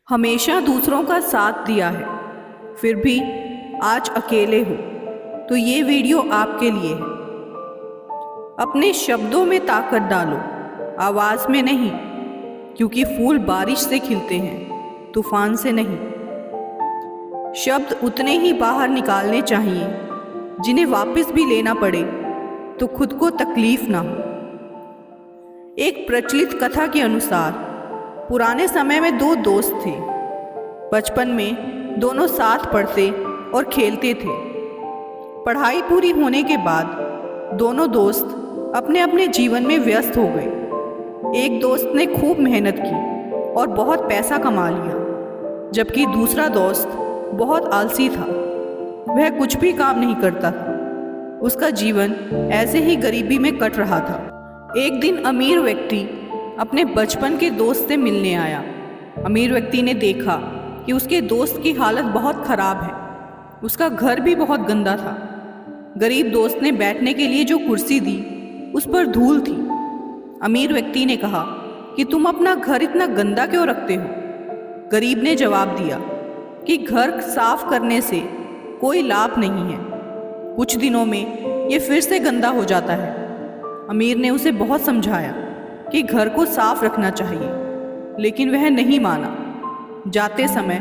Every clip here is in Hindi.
हमेशा दूसरों का साथ दिया है, फिर भी आज अकेले हो, तो ये वीडियो आपके लिए है। अपने शब्दों में ताकत डालो, आवाज़ में नहीं, क्योंकि फूल बारिश से खिलते हैं, तूफान से नहीं। शब्द उतने ही बाहर निकालने चाहिए जिन्हें वापस भी लेना पड़े तो खुद को तकलीफ ना हो। एक प्रचलित कथा के अनुसार पुराने समय में दो दोस्त थे। बचपन में दोनों साथ पढ़ते और खेलते थे। पढ़ाई पूरी होने के बाद दोनों दोस्त अपने अपने जीवन में व्यस्त हो गए। एक दोस्त ने खूब मेहनत की और बहुत पैसा कमा लिया, जबकि दूसरा दोस्त बहुत आलसी था। वह कुछ भी काम नहीं करता था। उसका जीवन ऐसे ही गरीबी में कट रहा था। एक दिन अमीर व्यक्ति अपने बचपन के दोस्त से मिलने आया। अमीर व्यक्ति ने देखा कि उसके दोस्त की हालत बहुत खराब है। उसका घर भी बहुत गंदा था। गरीब दोस्त ने बैठने के लिए जो कुर्सी दी, उस पर धूल थी। अमीर व्यक्ति ने कहा कि तुम अपना घर इतना गंदा क्यों रखते हो? गरीब ने जवाब दिया कि घर साफ करने से कोई लाभ नहीं है, कुछ दिनों में ये फिर से गंदा हो जाता है। अमीर ने उसे बहुत समझाया कि घर को साफ रखना चाहिए, लेकिन वह नहीं माना। जाते समय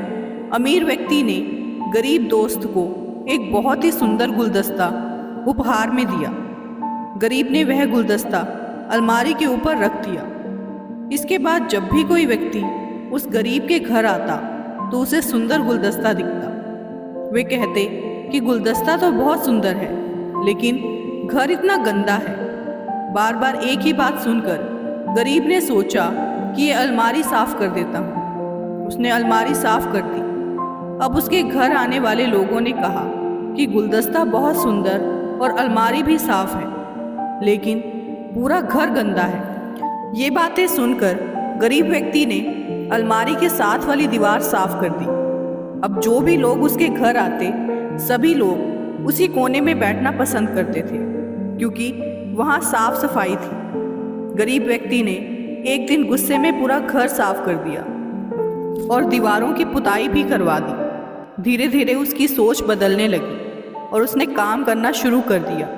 अमीर व्यक्ति ने गरीब दोस्त को एक बहुत ही सुंदर गुलदस्ता उपहार में दिया। गरीब ने वह गुलदस्ता अलमारी के ऊपर रख दिया। इसके बाद जब भी कोई व्यक्ति उस गरीब के घर आता तो उसे सुंदर गुलदस्ता दिखता। वे कहते कि गुलदस्ता तो बहुत सुंदर है, लेकिन घर इतना गंदा है। बार बार एक ही बात सुनकर गरीब ने सोचा कि ये अलमारी साफ कर देता हूँ। उसने अलमारी साफ कर दी। अब उसके घर आने वाले लोगों ने कहा कि गुलदस्ता बहुत सुंदर और अलमारी भी साफ है, लेकिन पूरा घर गंदा है। ये बातें सुनकर गरीब व्यक्ति ने अलमारी के साथ वाली दीवार साफ कर दी। अब जो भी लोग उसके घर आते, सभी लोग उसी कोने में बैठना पसंद करते थे, क्योंकि वहाँ साफ सफाई थी। गरीब व्यक्ति ने एक दिन गुस्से में पूरा घर साफ कर दिया और दीवारों की पुताई भी करवा दी। धीरे धीरे उसकी सोच बदलने लगी और उसने काम करना शुरू कर दिया।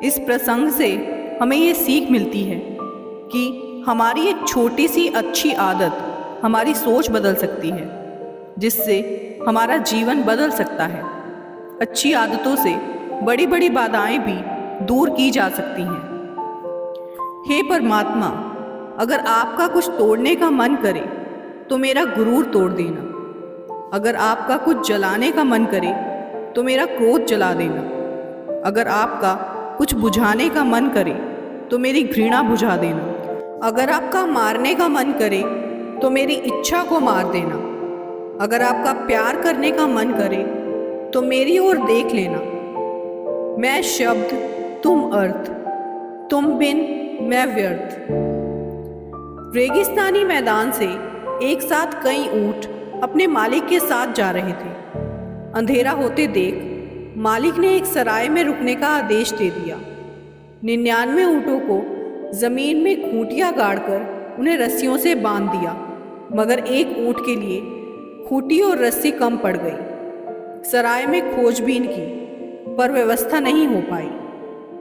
इस प्रसंग से हमें ये सीख मिलती है कि हमारी एक छोटी सी अच्छी आदत हमारी सोच बदल सकती है, जिससे हमारा जीवन बदल सकता है। अच्छी आदतों से बड़ी बड़ी बाधाएं भी दूर की जा सकती हैं। हे परमात्मा, अगर आपका कुछ तोड़ने का मन करे तो मेरा गुरूर तोड़ देना। अगर आपका कुछ जलाने का मन करे तो मेरा क्रोध जला देना। अगर आपका कुछ बुझाने का मन करे तो मेरी घृणा बुझा देना। अगर आपका मारने का मन करे तो मेरी इच्छा को मार देना। अगर आपका प्यार करने का मन करे तो मेरी ओर देख लेना। मैं शब्द, तुम अर्थ, तुम बिन मैं व्यर्थ। रेगिस्तानी मैदान से एक साथ कई ऊंट अपने मालिक के साथ जा रहे थे। अंधेरा होते देख मालिक ने एक सराय में रुकने का आदेश दे दिया। 99 ऊंटों को जमीन में खूंटियां गाड़कर उन्हें रस्सियों से बांध दिया, मगर एक ऊंट के लिए खूंटी और रस्सी कम पड़ गई। सराय में खोजबीन की, पर व्यवस्था नहीं हो पाई।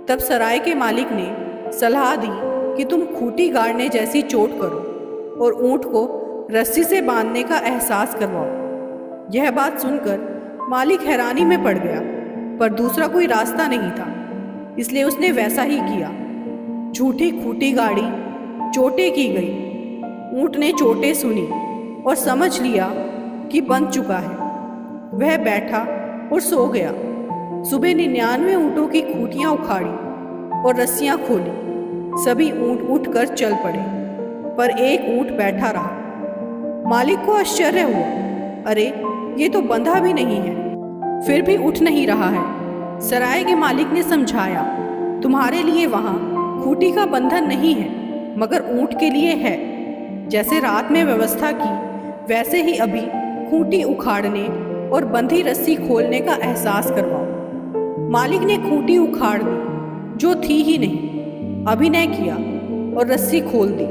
तब सराय के मालिक ने सलाह दी कि तुम खूंटी गाड़ने जैसी चोट करो और ऊंट को रस्सी से बांधने का एहसास करवाओ। यह बात सुनकर मालिक हैरानी में पड़ गया, पर दूसरा कोई रास्ता नहीं था, इसलिए उसने वैसा ही किया। झूठी खूंटी गाड़ी, चोटें की गई। ऊंट ने चोटें सुनी और समझ लिया कि बंध चुका है। वह बैठा और सो गया। सुबह 99 ऊँटों की खूंटियाँ उखाड़ी और रस्सियाँ खोली। सभी ऊँट उठकर चल पड़े, पर एक ऊँट बैठा रहा। मालिक को आश्चर्य हुआ, अरे ये तो बंधा भी नहीं है, फिर भी उठ नहीं रहा है। सराय के मालिक ने समझाया, तुम्हारे लिए वहाँ खूंटी का बंधन नहीं है, मगर ऊँट के लिए है। जैसे रात में व्यवस्था की, वैसे ही अभी खूंटी उखाड़ने और बंधी रस्सी खोलने का एहसास करवाओ। मालिक ने खूंटी उखाड़ दी, जो थी ही नहीं, अभिनय किया और रस्सी खोल दी,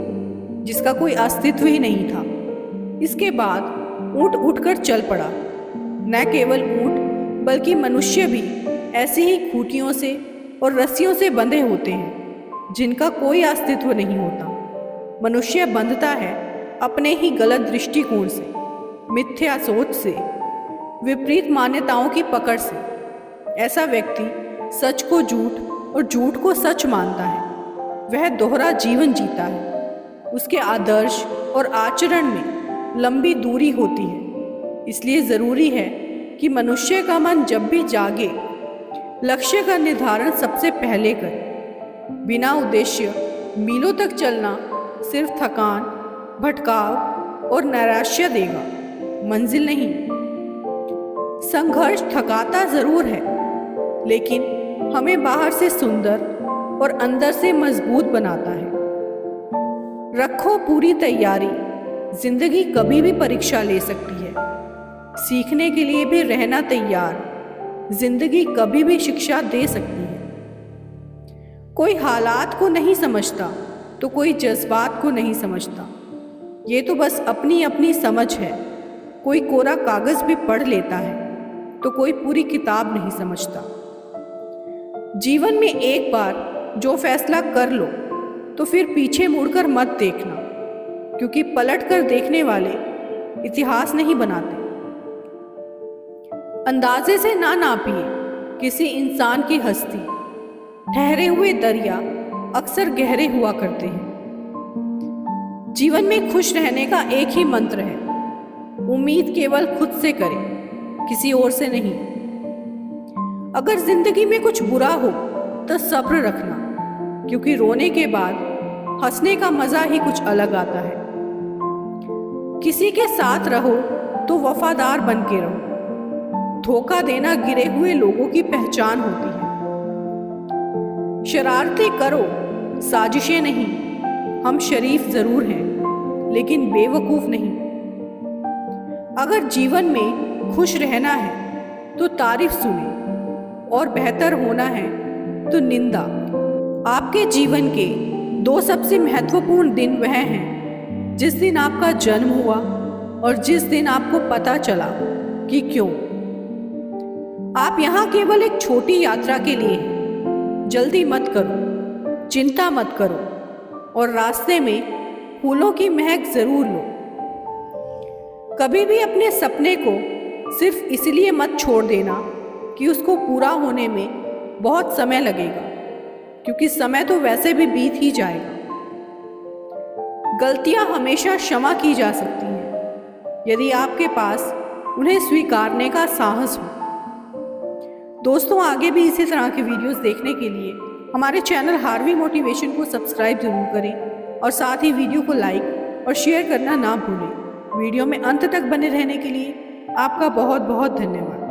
जिसका कोई अस्तित्व ही नहीं था। इसके बाद ऊँट उठकर चल पड़ा। न केवल ऊँट बल्कि मनुष्य भी ऐसी ही खूंटियों से और रस्सियों से बंधे होते हैं जिनका कोई अस्तित्व नहीं होता। मनुष्य बंधता है अपने ही गलत दृष्टिकोण से, मिथ्या सोच से, विपरीत मान्यताओं की पकड़ से। ऐसा व्यक्ति सच को झूठ और झूठ को सच मानता है। वह दोहरा जीवन जीता है। उसके आदर्श और आचरण में लंबी दूरी होती है। इसलिए ज़रूरी है कि मनुष्य का मन जब भी जागे, लक्ष्य का निर्धारण सबसे पहले करे। बिना उद्देश्य मीलों तक चलना सिर्फ थकान, भटकाव और नैराश्य देगा, मंजिल नहीं। संघर्ष थकाता ज़रूर है, लेकिन हमें बाहर से सुंदर और अंदर से मजबूत बनाता है। रखो पूरी तैयारी, जिंदगी कभी भी परीक्षा ले सकती है। सीखने के लिए भी रहना तैयार, जिंदगी कभी भी शिक्षा दे सकती है। कोई हालात को नहीं समझता तो कोई जज्बात को नहीं समझता। ये तो बस अपनी अपनी समझ है। कोई कोरा कागज भी पढ़ लेता है तो कोई पूरी किताब नहीं समझता। जीवन में एक बार जो फैसला कर लो तो फिर पीछे मुड़कर मत देखना, क्योंकि पलट कर देखने वाले इतिहास नहीं बनाते। अंदाजे से ना नापिए किसी इंसान की हस्ती। ठहरे हुए दरिया अक्सर गहरे हुआ करते हैं। जीवन में खुश रहने का एक ही मंत्र है, उम्मीद केवल खुद से करें, किसी और से नहीं। अगर जिंदगी में कुछ बुरा हो तो सब्र रखना, क्योंकि रोने के बाद हंसने का मजा ही कुछ अलग आता है। किसी के साथ रहो तो वफादार बन के रहो। धोखा देना गिरे हुए लोगों की पहचान होती है। शरारतें करो, साजिशें नहीं। हम शरीफ जरूर हैं, लेकिन बेवकूफ नहीं। अगर जीवन में खुश रहना है तो तारीफ सुने, और बेहतर होना है तो निंदा। आपके जीवन के 2 सबसे महत्वपूर्ण दिन वह हैं जिस दिन आपका जन्म हुआ और जिस दिन आपको पता चला कि क्यों। आप यहाँ केवल एक छोटी यात्रा के लिए हैं। जल्दी मत करो, चिंता मत करो, और रास्ते में फूलों की महक जरूर लो। कभी भी अपने सपने को सिर्फ इसलिए मत छोड़ देना कि उसको पूरा होने में बहुत समय लगेगा, क्योंकि समय तो वैसे भी बीत ही जाएगा। गलतियां हमेशा क्षमा की जा सकती हैं, यदि आपके पास उन्हें स्वीकारने का साहस हो। दोस्तों, आगे भी इसी तरह के वीडियोस देखने के लिए हमारे चैनल हार्वी मोटिवेशन को सब्सक्राइब जरूर करें, और साथ ही वीडियो को लाइक और शेयर करना ना भूलें। वीडियो में अंत तक बने रहने के लिए आपका बहुत बहुत धन्यवाद।